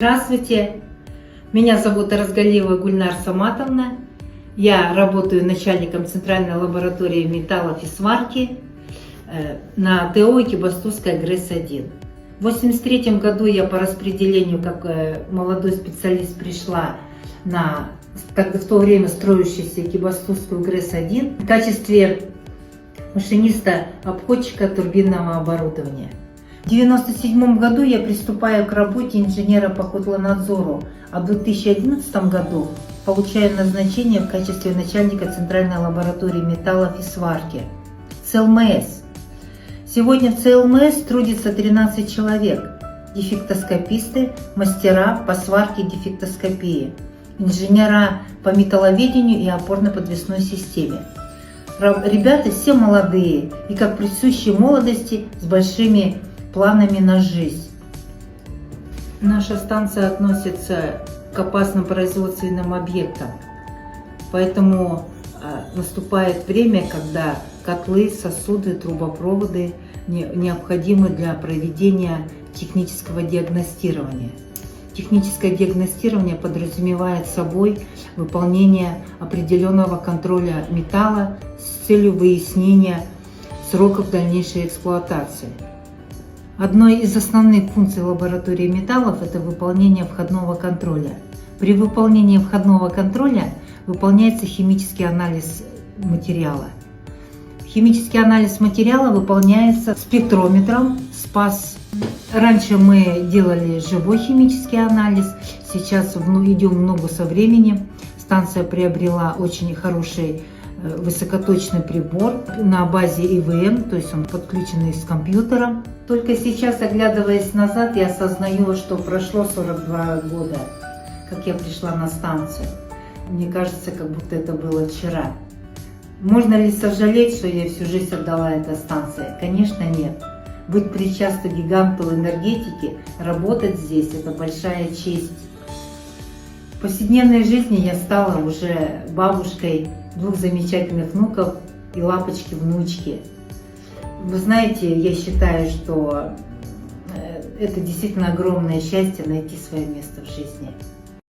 Здравствуйте, меня зовут Разгалиева Гульнар Саматовна. Я работаю начальником Центральной лаборатории металлов и сварки на ТО Экибастузская ГРЭС-1. В 1983 году я по распределению, как молодой специалист, пришла на в то время строящуюся Экибастузскую ГРЭС-1 в качестве машиниста-обходчика турбинного оборудования. В 1997 году я приступаю к работе инженера по котлонадзору, а в 2011 году получаю назначение в качестве начальника Центральной лаборатории металлов и сварки ЦЛМС. Сегодня в ЦЛМС трудится 13 человек: дефектоскописты, мастера по сварке и дефектоскопии, инженера по металловедению и опорно-подвесной системе. Ребята все молодые и, как присущие молодости, с большими планами на жизнь. Наша станция относится к опасным производственным объектам, поэтому наступает время, когда котлы, сосуды, трубопроводы необходимы для проведения технического диагностирования. Техническое диагностирование подразумевает собой выполнение определенного контроля металла с целью выяснения сроков дальнейшей эксплуатации. Одной из основных функций лаборатории металлов – это выполнение входного контроля. При выполнении входного контроля выполняется химический анализ материала. Химический анализ материала выполняется спектрометром СПАС. Раньше мы делали живой химический анализ, сейчас идем много со временем. Станция приобрела очень хороший высокоточный прибор на базе ИВМ, то есть он подключенный с компьютером. Только сейчас, оглядываясь назад, я осознаю, что прошло 42 года, как я пришла на станцию. Мне кажется, как будто это было вчера. Можно ли сожалеть, что я всю жизнь отдала этой станции? Конечно, нет. Быть причастной к гиганту энергетики, работать здесь – это большая честь. В повседневной жизни я стала уже бабушкой двух замечательных внуков и лапочки-внучки. Вы знаете, я считаю, что это действительно огромное счастье найти свое место в жизни.